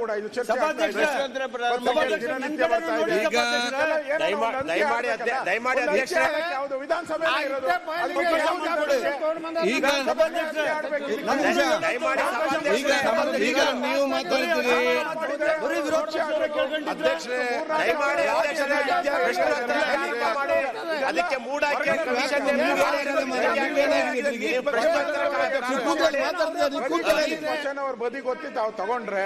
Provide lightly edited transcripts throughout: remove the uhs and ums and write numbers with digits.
ಕೂಡ ಇದು ಚರ್ಚೆ ಆಗ್ತಾ ಇದೆ. ದಯಮಾಡಿ ಅಧ್ಯಕ್ಷರೇ, ಯಾವುದು ವಿಧಾನಸಭೆ ಇರೋದು ಈಗ ನೀವು ಮಾತಾಡ್ತೀರಿ. ಅದಕ್ಕೆ ಮೂಡ ಅವ್ರ ಬದಿ ಗೊತ್ತಿ ತಾವು ತಗೊಂಡ್ರೆ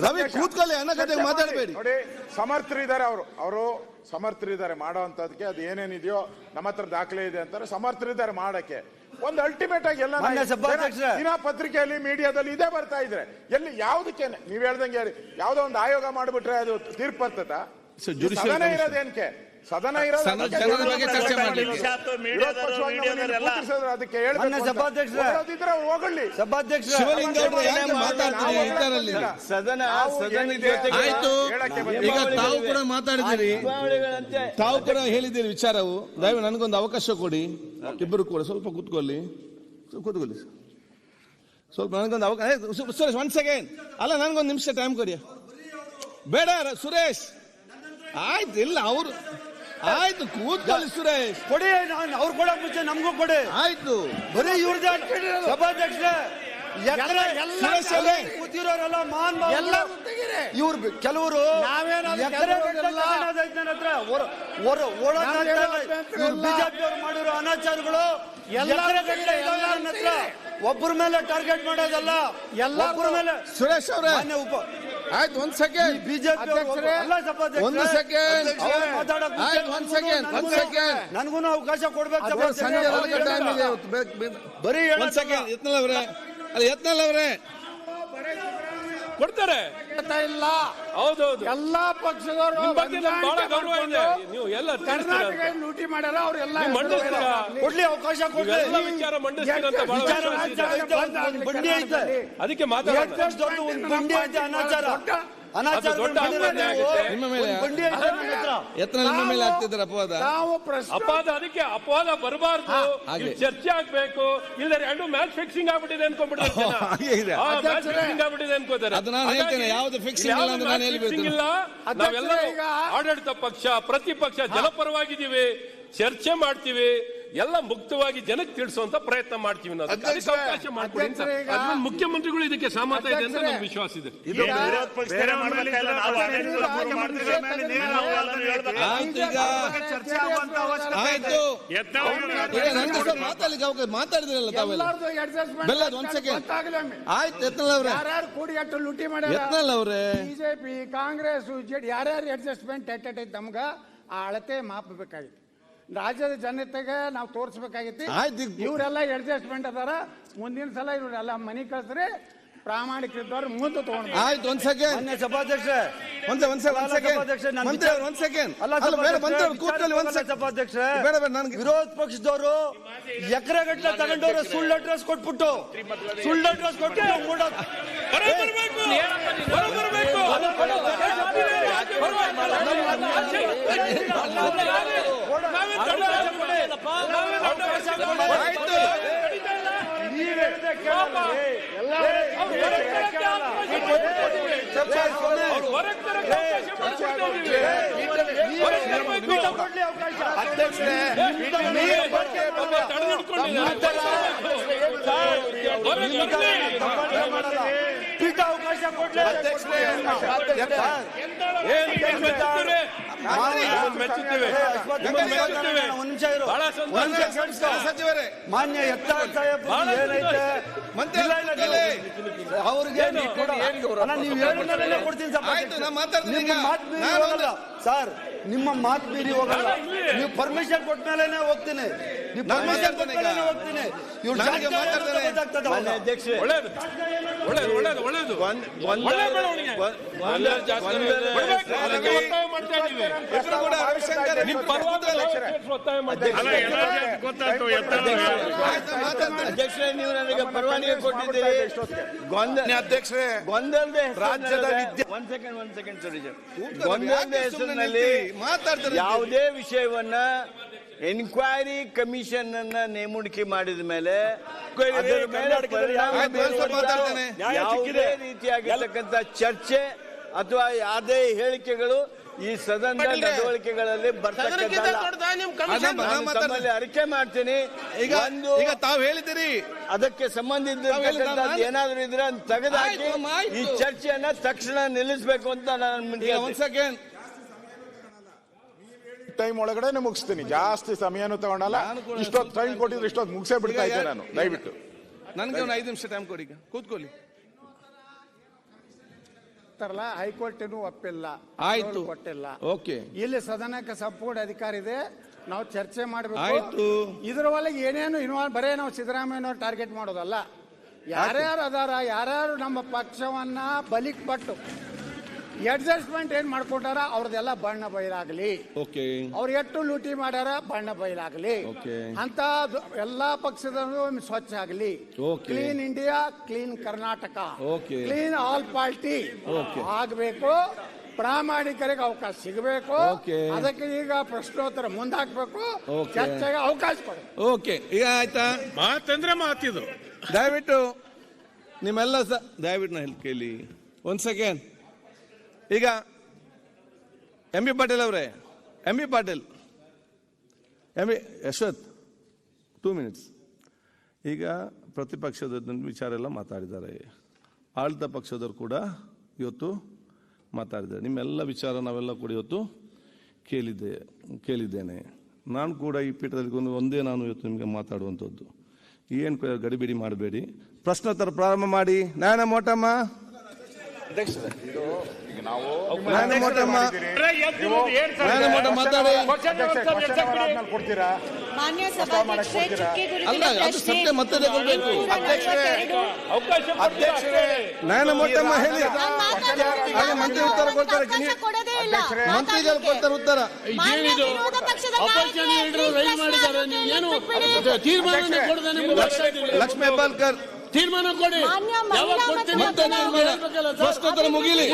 ರವಿ ಕೂತ್ಕೊಳ್ಳಿ, ಅನ್ನಕತೆ ಮಾತಾಡಬೇಡಿ. ನೋಡಿ, ಸಮರ್ಥರಿದ್ದಾರೆ ಅವರು ಸಮರ್ಥರಿದ್ದಾರೆ ಮಾಡೋಂಥದಕ್ಕೆ. ಅದು ಏನೇನಿದೆಯೋ ನಮ್ಮ ಹತ್ರ ದಾಖಲೆ ಇದೆ ಅಂತಾರೆ. ಸಮರ್ಥರಿದ್ದಾರೆ ಮಾಡಕ್ಕೆ. ಒಂದು ಅಲ್ಟಿಮೇಟ್ ಆಗಿ ಎಲ್ಲ ದಿನ ಪತ್ರಿಕೆಯಲ್ಲಿ ಮೀಡಿಯಾದಲ್ಲಿ ಇದೇ ಬರ್ತಾ ಇದ್ರೆ ಎಲ್ಲಿ ಯಾವುದಕ್ಕೆ ನೀವ್ ಹೇಳ್ದಂಗೆ ಯಾವ್ದೋ ಒಂದು ಆಯೋಗ ಮಾಡ್ಬಿಟ್ರೆ ಅದು ತೀರ್ಪು ಬರ್ತದ? ಸದನ ಇರೋದೇನಕ್ಕೆ? ಸದನ ಇರೋದು ಅದಕ್ಕೆ ಹೇಳ್ಬೇಕಾದ್ರೆ ಹೋಗಲಿ. ಸದನ ಆಯ್ತು. ಈಗ ತಾವು ಕೂಡ ಮಾತಾಡಿದಿರಿ, ತಾವು ಕೂಡ ಹೇಳಿದಿರಿ ವಿಚಾರವು. ದಯವಿಟ್ಟು ನನಗೊಂದು ಅವಕಾಶ ಕೊಡಿ, ಇಬ್ಬರು ಕೂಡ ಸ್ವಲ್ಪ ಕೂತ್ಕೊಳ್ಳಿ. ಸ್ವಲ್ಪ ನನಗೊಂದು ಅವಕಾಶ. ಸುರೇಶ್ 1 ಸೆಕೆಂಡ್. ಅಲ್ಲ, ನನಗೊಂದು ನಿಮಿಷ ಟೈಮ್ ಕೊಡಿ. ಬೇಡ ಸುರೇಶ್, ಆಯ್ತು. ಇಲ್ಲ ಅವರು ಆಯ್ತು, ಕೂತ್ಕೊಳ್ಳಿ ಸುರೇಶ್. ಕೊಡಿ, ಅವ್ರು ಕೊಡಕ್ ಮುಂಚೆ ನಮಗೂ ಕೊಡಿ. ಆಯ್ತು, ಬರೀ ಇವ್ರದೇ ಸಭಾಧ್ಯಕ್ಷ ಕೂತಿರೋರೆಲ್ಲ ಇವ್ರು ಕೆಲವರು ಬಿಜೆಪಿ ಅವರು ಮಾಡಿರೋ ಅನಾಚಾರಗಳು ಒಬ್ಬರ ಮೇಲೆ ಟಾರ್ಗೆಟ್ ಮಾಡೋದಲ್ಲ, ಒಬ್ಬರ ಮೇಲೆ. ಸುರೇಶ್ ಅವರೇ ಆಯ್ತು, 1 ಸೆಕೆಂಡ್. ಬಿಜೆಪಿ ಒಂದು ಸೆಕೆಂಡ್, ನನಗೂ ಅವಕಾಶ ಕೊಡ್ಬೇಕು. ಬರೀ 1 ಸೆಕೆಂಡ್. ಯತ್ನಾಳ್ ಅವರೇ ಕೊಡ್ತಾರೆ ಇಲ್ಲ. ಹೌದೌದು, ಎಲ್ಲಾ ಪಕ್ಷದವರು ಬಹಳ ಗೌರವ ಇದೆ. ನೀವು ಎಲ್ಲ ಕರ್ನಾಟಕ ಲೂಟಿ ಮಾಡ್ಯಾರ, ಅವ್ರೆಲ್ಲ ಕೊಡ್ಲಿ, ಅವಕಾಶ ಕೊಡ್ಲಿ, ವಿಚಾರ ಮಂಡಿಸ್ತೀರ ಅಂತ ಬಂಡಿ ಐತೆ. ಅದಕ್ಕೆ ಮಾತಾಡೋಣ. ಬಂಡಿ ಐತೆ ಅನಾಚಾರ ನಿಮ್ಮ ಮೇಲೆ ಆಗ್ತಿದ್ದಾರೆ ಅಪವಾದ. ಅಪವಾದ, ಅದಕ್ಕೆ ಅಪವಾದ ಬರಬಾರ್ದು, ಚರ್ಚೆ ಆಗ್ಬೇಕು. ಇಲ್ಲದ್ರೆ ಎರಡು ಮ್ಯಾಚ್ ಫಿಕ್ಸಿಂಗ್ ಆಗ್ಬಿಟ್ಟಿದೆ ಅನ್ಕೋತಾರೆ. ಅದು ನಾನು ಹೇಳ್ತೇನೆ, ಯಾವ್ದು ಫಿಕ್ಸಿಂಗ್ ಇಲ್ಲ ಅಂತ ನಾನು ಹೇಳ್ಬೇಕು. ನಾವೆಲ್ಲ ಆಡಳಿತ ಪಕ್ಷ ಪ್ರತಿಪಕ್ಷ ಜನಪರವಾಗಿದ್ದೀವಿ, ಚರ್ಚೆ ಮಾಡ್ತೀವಿ, ಎಲ್ಲ ಮುಕ್ತವಾಗಿ ಜನಕ್ಕೆ ತಿಳಿಸುವಂತ ಪ್ರಯತ್ನ ಮಾಡ್ತೀವಿ. ಅವಕಾಶ ಮಾಡ್ತೀವಿ. ಮುಖ್ಯಮಂತ್ರಿಗಳು ಇದಕ್ಕೆ ಸಹಮತ ಇದೆ ಅಂತ ನಮ್ಗೆ ವಿಶ್ವಾಸ ಇದೆ. ಮಾತಾಡಿದ್ರಲ್ಲ ತಾವೆಲ್ಲ. 1 ಸೆಕೆಂಡ್. ಆಯ್ತು, ಯತ್ನಾಳ್ ಅವರೇ. ಲೂಟಿ ಮಾಡ್ಯಾರ ಯತ್ನಾಳ್ ಅವರೇ. ಬಿಜೆಪಿ ಕಾಂಗ್ರೆಸ್ ಯಾರ್ಯಾರು ಅಡ್ಜಸ್ಟ್ಮೆಂಟ್ ನಮ್ಗ ಆ ಅಳತೆ ಮಾಪಬೇಕಾಗಿತ್ತು. ರಾಜ್ಯದ ಜನತೆಗೆ ನಾವು ತೋರಿಸಬೇಕಾಗಿತ್ತು. ಇವರೆಲ್ಲ ಅಡ್ಜಸ್ಟ್ಮೆಂಟ್ ಅದಾರ. ಮುಂದಿನ ಸಲ ಇವರೆಲ್ಲ ಮನಿ ಕಳ್ಸ್ರಿ, ಪ್ರಾಮಾಣಿಕರಿದ್ದವ್ರು ಮುಂದೆ ತಗೊಂಡು. ಆಯ್ತು, 1 ಸೆಕೆಂಡ್. ಸಭಾಧ್ಯಕ್ಷ ವಿರೋಧ ಪಕ್ಷದವರು ಎಕರೆಗಟ್ಟಲೆ ತಗೊಂಡವರು ಸುಳ್ಳು ಅಡ್ರೆಸ್ ಕೊಟ್ಬಿಟ್ಟು ಪೀಠ ಅವಕಾಶ ಕೊಡ್ಲಿ. ಮಾನ್ಯ ಯತ್ನಾಳ್ ಸಾಹೇಬ್ ಏನೈತೆ ಅವ್ರಿಗೆ ನೀವು ಹೇಳಿದ್ರೆ ಕೊಡ್ತೀನಿ ಸರ್. ನಿಮ್ಮ ಮಾತು ಮೀರಿ ಹೋಗಲ್ಲ. ನೀವು ಪರ್ಮಿಷನ್ ಕೊಟ್ಟ ಮೇಲೆ ಹೋಗ್ತೀನಿ. ಅಧ್ಯಕ್ಷರೇ, ನೀವು ನನಗೆ ಪರವಾನಗಿ ಕೊಟ್ಟಿದ್ದೀರಿ. ಅಧ್ಯಕ್ಷರೇ, ಗೊಂದಲದ ರಾಜ್ಯದ ಗೊಂದಲದ ಹೆಸರಿನಲ್ಲಿ ಯಾವುದೇ ವಿಷಯವನ್ನ ಎನ್ಕ್ವೈರಿ ಕಮಿಷನ್ ಅನ್ನ ನೇಮಣಿಕೆ ಮಾಡಿದ ಮೇಲೆ ಯಾವುದೇ ರೀತಿಯಾಗಿರ್ತಕ್ಕಂಥ ಚರ್ಚೆ ಅಥವಾ ಯಾವುದೇ ಹೇಳಿಕೆಗಳು ಈ ಸದನದ ನಡವಳಿಕೆಗಳಲ್ಲಿ ಬರ್ತಕ್ಕಂಥಲ್ಲಿ ಅರಿಕೆ ಮಾಡ್ತೀನಿ. ಈಗ ತಾವು ಹೇಳಿದಿರಿ ಅದಕ್ಕೆ ಸಂಬಂಧಿಸಿದ ಏನಾದ್ರು ಇದ್ರೆ ತೆಗೆದುಹಾಕಿ ಈ ಚರ್ಚೆಯನ್ನ ತಕ್ಷಣ ನಿಲ್ಲಿಸಬೇಕು ಅಂತ ನಾನು ಟೈಮ್ ಒಳಗಡೆ ಮುಗಿಸ್ತೀನಿ. ಜಾಸ್ತಿ ಸಮಯನೂ ತಗೊಂಡಲ್ಲ. ಇಷ್ಟೊತ್ತು ಟೈಮ್ ಕೊಟ್ಟಿದ್ರೆ ಇಷ್ಟೊತ್ತು ಮುಗಿಸೇ ಬಿಡ್ತಾ ಇದ್ದೆ ನಾನು. ದಯವಿಟ್ಟು ನನಗೆ ಒಂದು 5 ನಿಮಿಷ ಟೈಮ್ ಕೊಡಿ. ಕೂತ್ಕೊಳ್ಳಿ. ಹೈಕೋರ್ಟ್ ಒಪ್ಪಿಲ್ಲ, ಆಯ್ತು, ಕೊಟ್ಟಿಲ್ಲ. ಓಕೆ. ಇಲ್ಲಿ ಸದನಕ್ಕೆ ಸಂಪೂರ್ಣ ಅಧಿಕಾರ ಇದೆ. ನಾವು ಚರ್ಚೆ ಮಾಡಬೇಕು. ಇದ್ರ ಒಳಗೆ ಏನೇನು ಇನ್ವಾಲ್ವ್ ಬರೇ ನಾವು ಸಿದ್ದರಾಮಯ್ಯನವ್ರು ಟಾರ್ಗೆಟ್ ಮಾಡೋದಲ್ಲ. ಯಾರ್ಯಾರು ಅದಾರ, ಯಾರ್ಯಾರು ನಮ್ಮ ಪಕ್ಷವನ್ನ ಬಲಿಕ್ ಪಟ್ಟು ಅಡ್ಜಸ್ಟ್ಮೆಂಟ್ ಏನ್ ಮಾಡ್ಕೊಂಡಾರ ಅವ್ರದೆಲ್ಲ ಬಣ್ಣ ಬಯಲಾಗಲಿ. ಅವ್ರು ಎಷ್ಟು ಲೂಟಿ ಮಾಡ್ಯಾರ ಬಣ್ಣ ಬಯಲಾಗಲಿ. ಅಂತ ಎಲ್ಲಾ ಪಕ್ಷದವರು ಸ್ವಚ್ಛ ಆಗಲಿ. Clean India, clean Karnataka, clean all party ಆಗ್ಬೇಕು. ಪ್ರಾಮಾಣಿಕರಿಗೆ ಅವಕಾಶ ಸಿಗಬೇಕು. ಅದಕ್ಕೆ ಈಗ ಪ್ರಶ್ನೋತ್ತರ ಮುಂದಾಕ್ಬೇಕು. ಚರ್ಚೆಗೆ ಅವಕಾಶ ಕೊಡಿ. ಓಕೆ, ಈಗ ಆಯ್ತಾ? ಮಾತಂದ್ರೆ ಮಾತಿದು. ದಯವಿಟ್ಟು ನಿಮ್ಮೆಲ್ಲ ದಯವಿಟ್ಟು ನಾ ಹೇಳಿ ಕೇಳಿ ಒಂದ್ ಸೆಕೆಂಡ್. ಈಗ ಎಂ ಬಿ ಪಾಟೀಲ್ ಅವರೇ, ಯಶವಂತ್ 2 minutes. ಈಗ ಪ್ರತಿಪಕ್ಷದ ವಿಚಾರ ಎಲ್ಲ ಮಾತಾಡಿದ್ದಾರೆ, ಆಳ್ತ ಪಕ್ಷದವರು ಕೂಡ ಇವತ್ತು ಮಾತಾಡಿದ್ದಾರೆ. ನಿಮ್ಮೆಲ್ಲ ವಿಚಾರ ನಾವೆಲ್ಲ ಕೂಡ ಇವತ್ತು ಕೇಳಿದ್ದೇನೆ. ನಾನು ಕೂಡ ಈ ಪೀಠದಲ್ಲಿ ಒಂದೇ ನಾನು ಇವತ್ತು ನಿಮಗೆ ಮಾತಾಡುವಂಥದ್ದು. ಏನು ಗಡಿಬಿಡಿ ಮಾಡಬೇಡಿ. ಪ್ರಶ್ನೋತ್ತರ ಪ್ರಾರಂಭ ಮಾಡಿ. ನಾಯನ ಮೋಟಮ್ಮ, ಕೊಡ್ತೀರಾ? ಅಲ್ಲ, ಅದು ಸತ್ಯ ಮತ್ತೆ ತಗೊಳ್ಬೇಕು. ನಾಯನ ಮೋಟಮ್ಮ ಹೇಳಿ. ಮಂತ್ರಿ ಉತ್ತರ ಕೊಡ್ತಾರೆ. ಮಂತ್ರಿಗಳು ಕೊಡ್ತಾರೆ ಉತ್ತರ. ಲಕ್ಷ್ಮೀ ಹೆಬ್ಬಾಳ್ಕರ್ ತೀರ್ಮಾನ ಕೊಡಿ. ಪ್ರಶ್ನೋತ್ತರ ಮುಗಿಲಿ.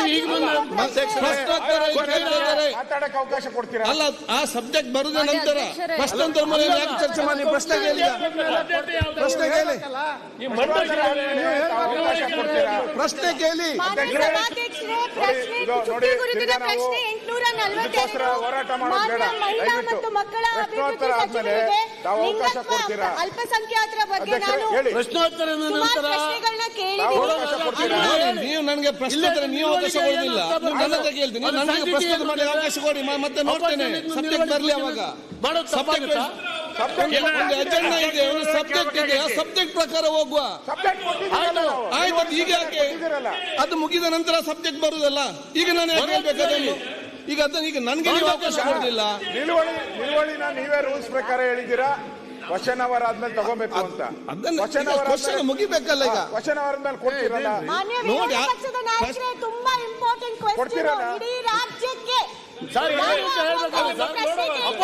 ಮಾತಾಡಕ್ಕೆ ಅವಕಾಶ ಕೊಡ್ತೀರಾ? ಅಲ್ಲ, ಆ ಸಬ್ಜೆಕ್ಟ್ ಬರುದ ನಂತರ ಪ್ರಶ್ನೋತ್ತರ ಮೇಲೆ ಯಾಕೆ ಚರ್ಚೆ ಮಾಡಿ? ಪ್ರಶ್ನೆ ಕೇಳಿ. ಪ್ರಶ್ನೆ ಕೇಳಿ. ಹೋರಾಟ ಮಾಡೋದು ಬೇಡ. ದಯವಿಟ್ಟು ಪ್ರಶ್ನೋತ್ತರ ಆದ್ಮೇಲೆ ತಾವು ಅವಕಾಶ ಕೊಡ್ತೀರಾ? ಅಲ್ಪಸಂಖ್ಯಾತರ ಬಗ್ಗೆ ಪ್ರಶ್ನೋತ್ತರ ನೀವು ನನಗೆ ಪ್ರಶ್ನೋತ್ತರ ನೀವು ಅವಕಾಶ ಕೊಡುದಿಲ್ಲ. ನನ್ನ ಕೇಳ್ತೀನಿ, ನನಗೆ ಪ್ರಶ್ನೋತ್ತರ ಮಾಡಿ ಅವಕಾಶ ಕೊಡಿ. ಮತ್ತೆ ನೋಡ್ತೇನೆ ಸಬ್ಜೆಕ್ಟ್ ಬರಲಿ. ಅವಾಗ ಒಂದು ಅಜೆಂಡಾ ಇದೆ, ಒಂದು ಸಬ್ಜೆಕ್ಟ್ ಇದೆ. ಆ ಸಬ್ಜೆಕ್ಟ್ ಪ್ರಕಾರ ಹೋಗುವ. ಆಯ್ತು, ಈಗ ಯಾಕೆ ಅದು ಮುಗಿದ ನಂತರ ಸಬ್ಜೆಕ್ಟ್ ಬರುದಲ್ಲ? ಈಗ ನಾನು ಯಾಕೆ ಹೇಳ್ಬೇಕಾದ್ರೆ ಈಗ ನನಗೆ ನೀವು ಅವಕಾಶ ಕೊಡುದಿಲ್ಲ. ನಿಲುವಳಿನ ನೀವೇ ರೂಲ್ಸ್ ಪ್ರಕಾರ ಹೇಳಿದ್ದೀರಾ. ಕ್ವಶನ್ ಅವರ್ ಆದ್ಮೇಲೆ ತಗೋಬೇಕು ಅಂತ. ಕ್ವಶನ್ ಮುಗಿಬೇಕಲ್ಲ. ಈಗ ಕ್ವಶನ್ ಅವರ್ ಮೇಲೆ ಕೊಡ್ತೀರಲ್ಲ. ತುಂಬಾ ಇಂಪಾರ್ಟೆಂಟ್ ಕ್ವೆಶ್ಚನ್ ಇಡೀ ರಾಜ್ಯಕ್ಕೆ.